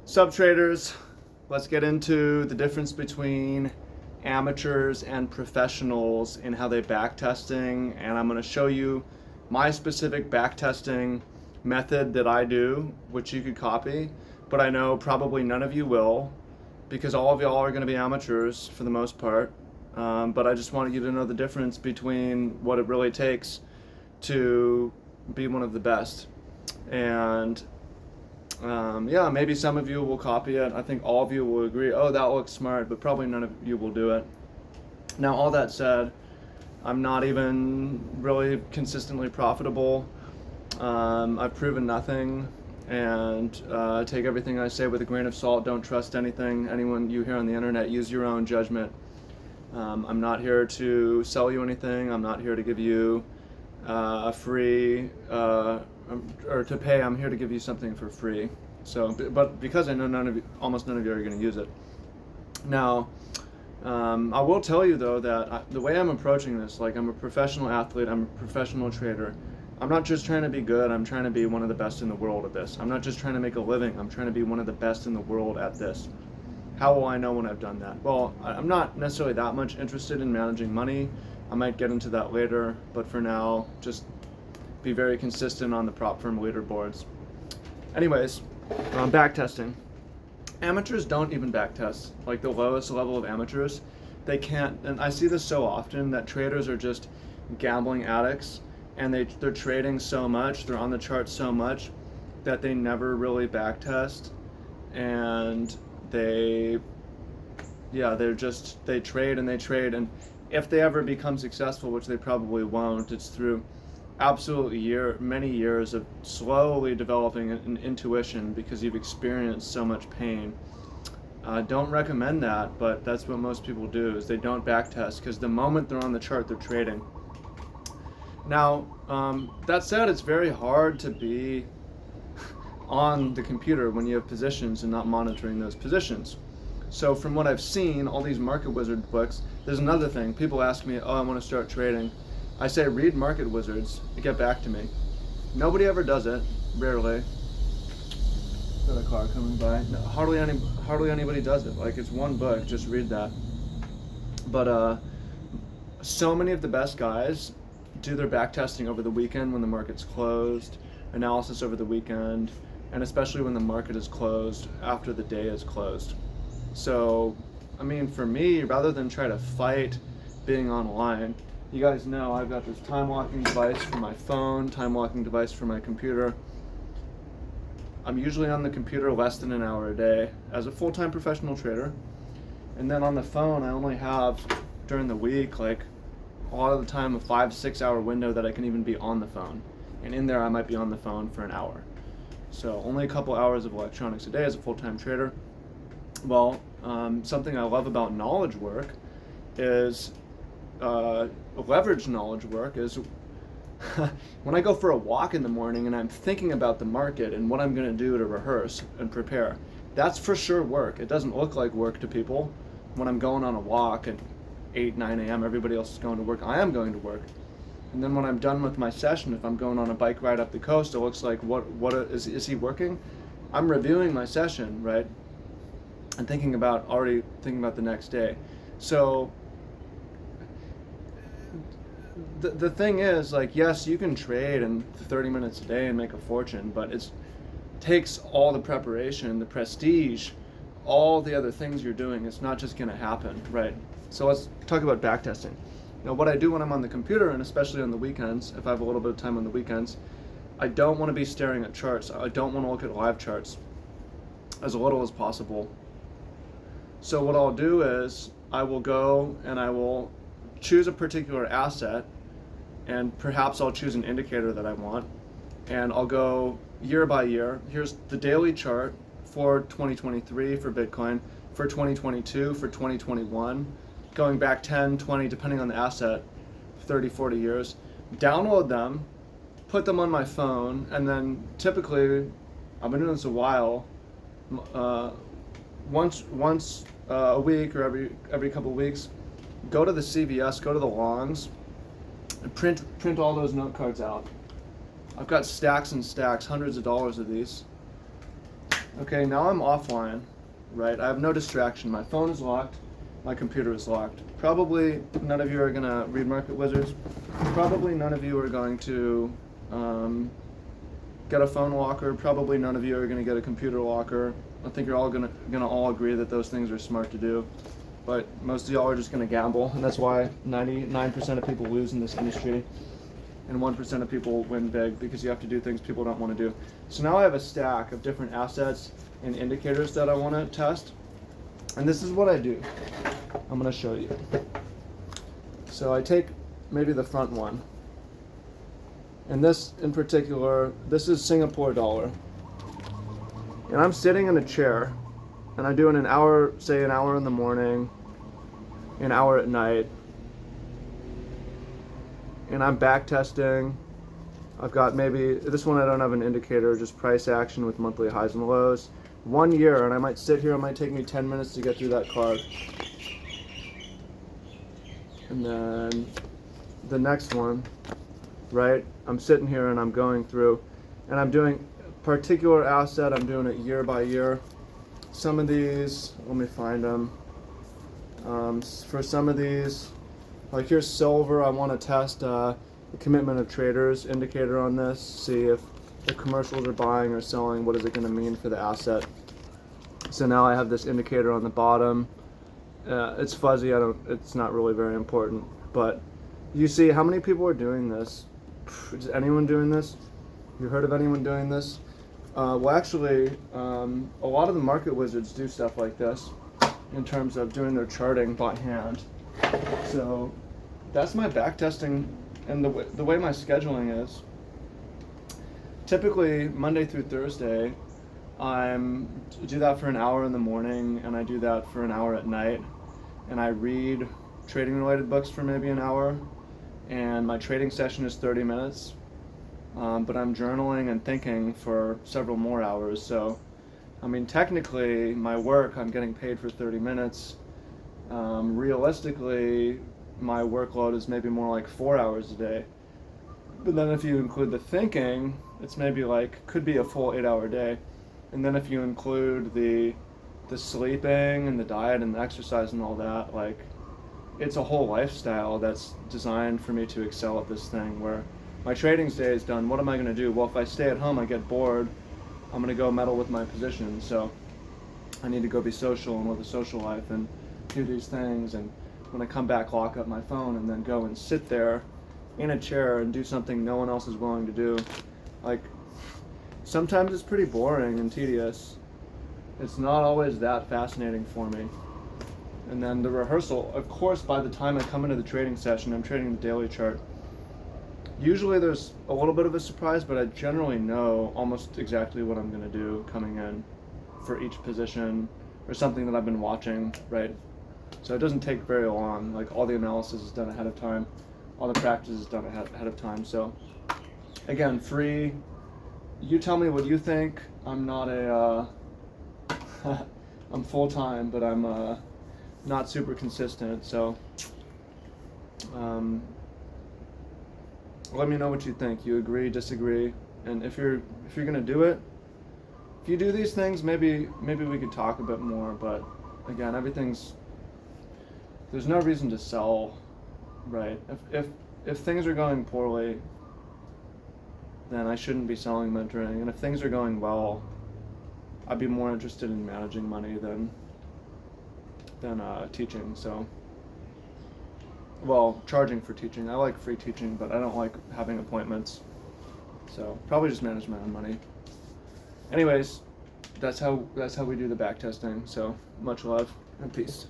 Sub traders, let's get into the difference between amateurs and professionals and how they back testing, and I'm going to show you my specific back testing method that I do, which you could copy, but I know probably none of you will because all of y'all are going to be amateurs for the most part. But I just wanted you to know the difference between what it really takes to be one of the best. And yeah, maybe some of you will copy it. I think all of you will agree, oh, that looks smart, but probably none of you will do it. Now, all that said, I'm not even really consistently profitable. I've proven nothing, and take everything I say with a grain of salt. Don't trust anyone you hear on the internet. Use your own judgment. I'm not here to sell you anything. I'm not here to give you a free or to pay. I'm here to give you something for free. So, but because I know almost none of you are going to use it. Now, I will tell you though that the way I'm approaching this, like I'm a professional athlete, I'm a professional trader. I'm not just trying to be good. I'm trying to be one of the best in the world at this. I'm not just trying to make a living. I'm trying to be one of the best in the world at this. How will I know when I've done that? Well, I'm not necessarily that much interested in managing money. I might get into that later, but for now, just be very consistent on the prop firm leaderboards. Anyways, backtesting. Amateurs don't even backtest. Like the lowest level of amateurs, they can't. And I see this so often that traders are just gambling addicts, and they're trading so much, they're on the chart so much that they never really backtest, and they trade and they trade, and if they ever become successful, which they probably won't, it's through absolutely many years of slowly developing an intuition because you've experienced so much pain. Don't recommend that, but that's what most people do, is they don't backtest because the moment they're on the chart, they're trading. Now, that said, it's very hard to be on the computer when you have positions and not monitoring those positions. So from what I've seen, all these Market Wizard books, there's another thing. People ask me, oh, I want to start trading. I say, read Market Wizards, get back to me. Nobody ever does it, rarely. Got a car coming by. No, hardly anybody does it. Like, it's one book, just read that. But so many of the best guys do their back testing over the weekend when the market's closed, analysis over the weekend, and especially when the market is closed after the day is closed. So, I mean, for me, rather than try to fight being online, you guys know I've got this time locking device for my phone, time locking device for my computer. I'm usually on the computer less than an hour a day as a full-time professional trader. And then on the phone, I only have, during the week, like a lot of the time, a 5-6 hour window that I can even be on the phone. And in there, I might be on the phone for an hour. So only a couple hours of electronics a day as a full-time trader. Well, something I love about knowledge work is leverage knowledge work is when I go for a walk in the morning and I'm thinking about the market and what I'm going to do to rehearse and prepare. That's for sure work. It doesn't look like work to people. When I'm going on a walk at 8, 9 a.m., everybody else is going to work. I am going to work. And then when I'm done with my session, if I'm going on a bike ride up the coast, it looks like, is he working? I'm reviewing my session, right? And already thinking about the next day. So the thing is, like, yes, you can trade in 30 minutes a day and make a fortune, but it takes all the preparation, the prestige, all the other things you're doing. It's not just going to happen, right? So let's talk about backtesting. Now, what I do when I'm on the computer, and especially on the weekends, if I have a little bit of time on the weekends, I don't want to be staring at charts. I don't want to look at live charts as little as possible. So what I'll do is I will go and I will choose a particular asset, and perhaps I'll choose an indicator that I want, and I'll go year by year. Here's the daily chart for 2023 for Bitcoin, for 2022, for 2021, going back 10, 20, depending on the asset, 30, 40 years. Download them, put them on my phone, and then typically, I've been doing this a while, once a week or every couple of weeks, go to the CVS, go to the longs, and print all those note cards out. I've got stacks and stacks, hundreds of dollars of these. Okay, now I'm offline, right? I have no distraction. My phone is locked. My computer is locked. Probably none of you are gonna read market wizards. Probably none of you are going to get a phone locker. Probably none of you are gonna get a computer locker. I think you're all gonna all agree that those things are smart to do. But most of y'all are just gonna gamble, and that's why 99% of people lose in this industry, and 1% of people win big, because you have to do things people don't want to do. So now I have a stack of different assets and indicators that I want to test, and this is what I do. I'm going to show you. So I take maybe the front one, and this in particular, this is Singapore dollar, and I'm sitting in a chair, and I do it an hour, say an hour in the morning, an hour at night, and I'm back testing. I've got maybe, this one I don't have an indicator, just price action with monthly highs and lows. 1 year, and I might sit here, it might take me 10 minutes to get through that card. And then the next one, right? I'm sitting here and I'm going through, and I'm doing a particular asset, I'm doing it year by year. Some of these, let me find them. For some of these, like here's silver, I want to test the commitment of traders indicator on this, see if the commercials are buying or selling, what is it going to mean for the asset. So now I have this indicator on the bottom. It's fuzzy, it's not really very important, but you see how many people are doing this. Is anyone doing this? You heard of anyone doing this? Well, actually, a lot of the market wizards do stuff like this in terms of doing their charting by hand. So that's my back testing, and the way my scheduling is. Typically Monday through Thursday, I do that for an hour in the morning, and I do that for an hour at night, and I read trading related books for maybe an hour, and my trading session is 30 minutes, but I'm journaling and thinking for several more hours. So I mean, technically, my work, I'm getting paid for 30 minutes. Realistically, my workload is maybe more like 4 hours a day. But then if you include the thinking, it's maybe like, could be a full 8-hour day. And then if you include the sleeping and the diet and the exercise and all that, like, it's a whole lifestyle that's designed for me to excel at this thing, where my trading day is done. What am I going to do? Well, if I stay at home, I get bored. I'm going to go meddle with my position, so I need to go be social and live a social life and do these things, and when I come back, lock up my phone and then go and sit there in a chair and do something no one else is willing to do. Like, sometimes it's pretty boring and tedious. It's not always that fascinating for me. And then the rehearsal, of course, by the time I come into the trading session, I'm trading the daily chart. Usually there's a little bit of a surprise, but I generally know almost exactly what I'm going to do coming in for each position or something that I've been watching, right? So it doesn't take very long. Like, all the analysis is done ahead of time. All the practice is done ahead of time. So again, free. You tell me what you think. I'm not I'm full-time, but I'm not super consistent. So let me know what you think. You agree, disagree, and if you're gonna do it, if you do these things, maybe we could talk a bit more. But again, there's no reason to sell, right? If things are going poorly, then I shouldn't be selling mentoring, and if things are going well, I'd be more interested in managing money than teaching. So, well, charging for teaching. I like free teaching, but I don't like having appointments. So probably just manage my own money. Anyways, that's how we do the back testing. So much love and peace.